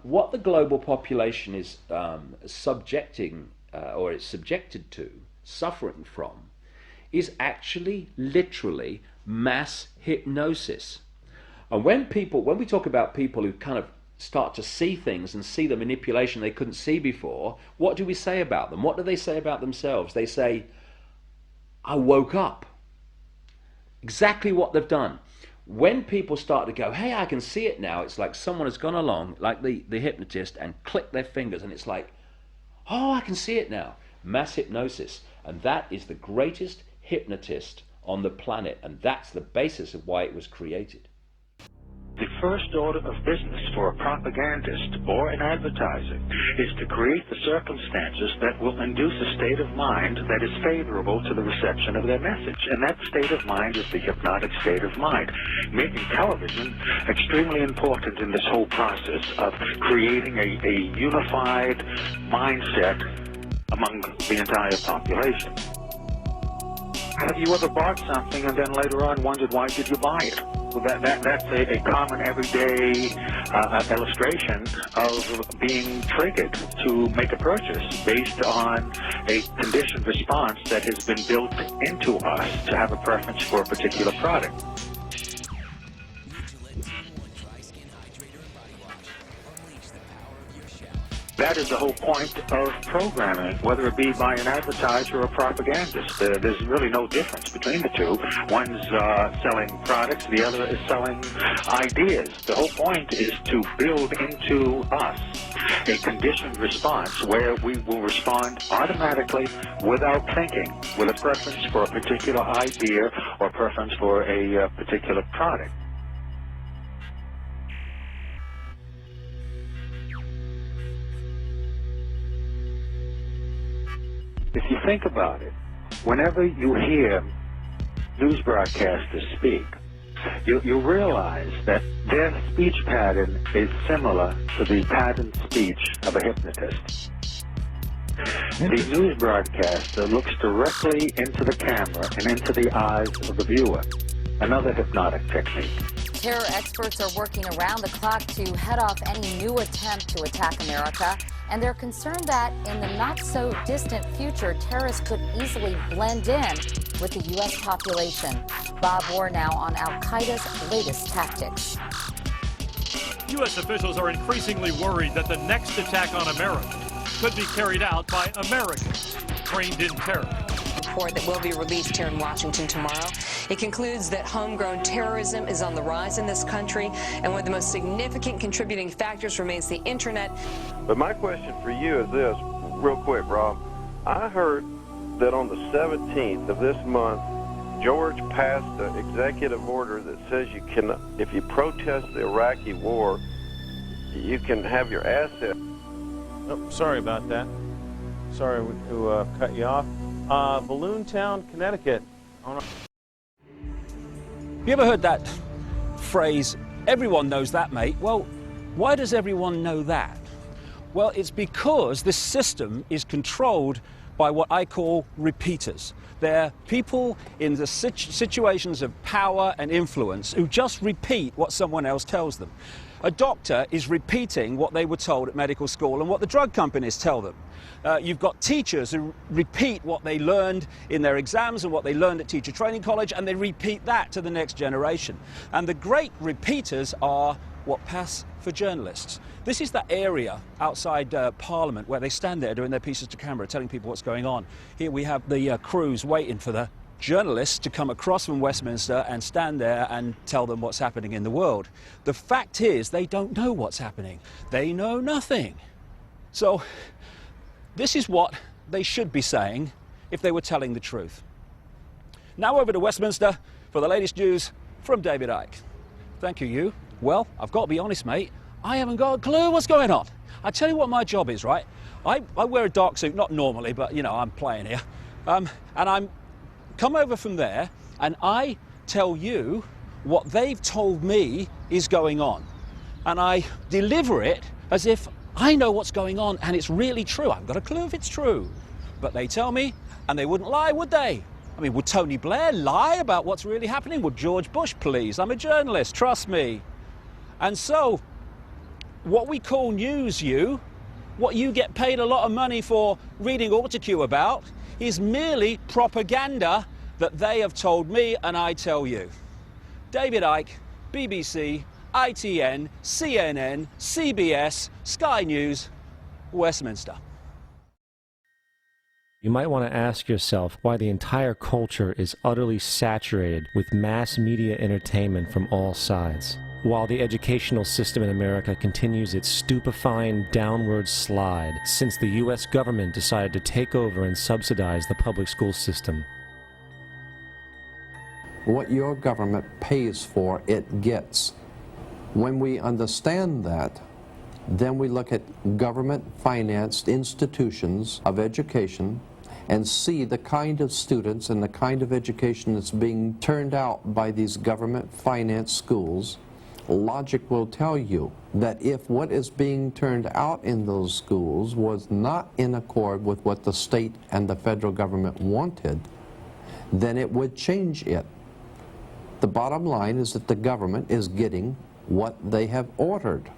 what the global population is subjecting, or it's subjected to, suffering from, is actually literally mass hypnosis. And when we talk about people who kind of start to see things and see the manipulation they couldn't see before, what do we say about them? What do they say about themselves? They say, I woke up. Exactly what they've done. When people start to go, hey, I can see it now, it's like someone has gone along, like the hypnotist, and clicked their fingers, and it's like, oh, I can see it now. Mass hypnosis. And that is the greatest hypnotist on the planet, and that's the basis of why it was created. The first order of business for a propagandist or an advertiser is to create the circumstances that will induce a state of mind that is favorable to the reception of their message. And that state of mind is the hypnotic state of mind, making television extremely important in this whole process of creating a unified mindset among the entire population. Have you ever bought something and then later on wondered why did you buy it? Well, that's a common everyday illustration of being triggered to make a purchase based on a conditioned response that has been built into us to have a preference for a particular product. That is the whole point of programming, whether it be by an advertiser or a propagandist. There's really no difference between the two. One's selling products, the other is selling ideas. The whole point is to build into us a conditioned response where we will respond automatically without thinking, with a preference for a particular idea or preference for a particular product. If you think about it, whenever you hear news broadcasters speak, you realize that their speech pattern is similar to the pattern speech of a hypnotist. The news broadcaster looks directly into the camera and into the eyes of the viewer, another hypnotic technique. Terror experts are working around the clock to head off any new attempt to attack America, and they're concerned that in the not-so-distant future, terrorists could easily blend in with the U.S. population. Bob Orr now on al-Qaeda's latest tactics. U.S. officials are increasingly worried that the next attack on America could be carried out by Americans trained in terror. Report that will be released here in Washington tomorrow. It concludes that homegrown terrorism is on the rise in this country, and one of the most significant contributing factors remains the internet. But my question for you is this, real quick, Rob. I heard that on the 17th of this month, George passed an executive order that says you can, if you protest the Iraqi war, you can have your assets. Oh, sorry about that. Sorry to cut you off. Balloontown, Connecticut. Oh, no. Have you ever heard that phrase, everyone knows that, mate? Well, why does everyone know that? Well, it's because this system is controlled by what I call repeaters. They're people in the situations of power and influence who just repeat what someone else tells them. A doctor is repeating what they were told at medical school and what the drug companies tell them. You've got teachers who repeat what they learned in their exams and what they learned at teacher training college, and they repeat that to the next generation. And the great repeaters are what pass for journalists. This is that area outside Parliament where they stand there doing their pieces to camera, telling people what's going on. Here we have the crews waiting for the journalists to come across from Westminster and stand there and tell them what's happening in the world. The fact is, they don't know what's happening. They know nothing. So this is what they should be saying if they were telling the truth. Now over to Westminster for the latest news from David Icke. Thank you, you. Well, I've got to be honest, mate, I haven't got a clue what's going on. I tell you what my job is, right? I wear a dark suit, not normally, but, you know, I'm playing here. And I'm come over from there, and I tell you what they've told me is going on. And I deliver it as if I know what's going on, and it's really true. I haven't got a clue if it's true. But they tell me, and they wouldn't lie, would they? I mean, would Tony Blair lie about what's really happening? Would George Bush, please? I'm a journalist, trust me. And so, what we call news, what you get paid a lot of money for reading autocue about, is merely propaganda that they have told me and I tell you. David Icke, BBC, ITN, CNN, CBS, Sky News, Westminster. You might want to ask yourself why the entire culture is utterly saturated with mass media entertainment from all sides, while the educational system in America continues its stupefying downward slide since the U.S. government decided to take over and subsidize the public school system. What your government pays for, it gets. When we understand that, then we look at government-financed institutions of education and see the kind of students and the kind of education that's being turned out by these government-financed schools. Logic will tell you that if what is being turned out in those schools was not in accord with what the state and the federal government wanted, then it would change it. The bottom line is that the government is getting what they have ordered.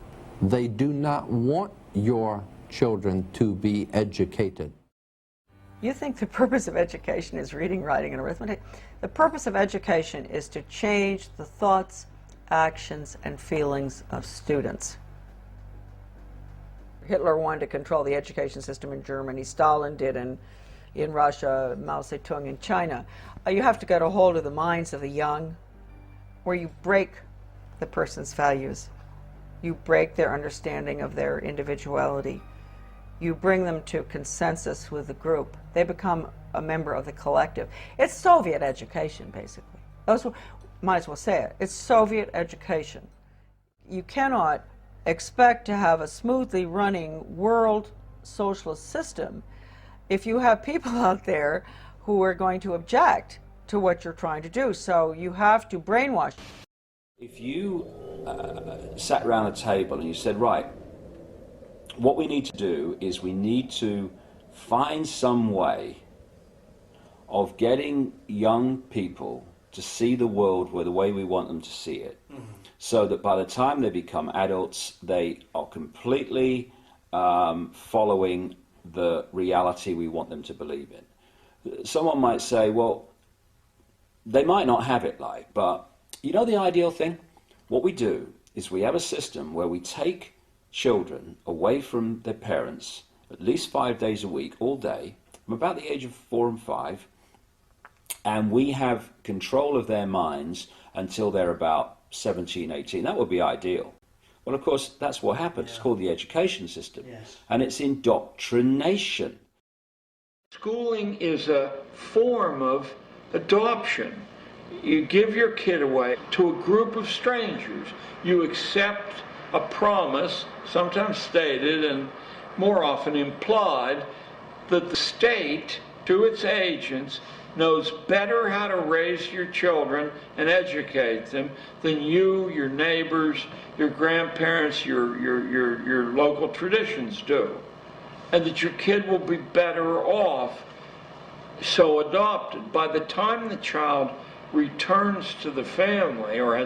They do not want your children to be educated. You think the purpose of education is reading, writing, and arithmetic? The purpose of education is to change the thoughts, actions, and feelings of students. Hitler wanted to control the education system in Germany. Stalin did in Russia, Mao Zedong in China. You have to get a hold of the minds of the young, where you break the person's values. You break their understanding of their individuality. You bring them to consensus with the group. They become a member of the collective. It's Soviet education, basically. Might as well say it. It's Soviet education. You cannot expect to have a smoothly running world socialist system if you have people out there who are going to object to what you're trying to do. So you have to brainwash. If you sat around a table and you said, right, what we need to do is we need to find some way of getting young people to see the world the way we want them to see it, so that by the time they become adults, they are completely following the reality we want them to believe in. Someone might say, well, they might not have it but you know the ideal thing? What we do is we have a system where we take children away from their parents at least 5 days a week, all day, from about the age of 4 and 5, and we have control of their minds until they're about 17, 18. That would be ideal. Well, of course, that's what happens. Yeah. It's called the education system. Yes. And it's indoctrination. Schooling is a form of adoption. You give your kid away to a group of strangers. You accept a promise, sometimes stated and more often implied, that the state, to its agents, knows better how to raise your children and educate them than you, your neighbors, your grandparents, your local traditions do. And that your kid will be better off so adopted. By the time the child returns to the family or has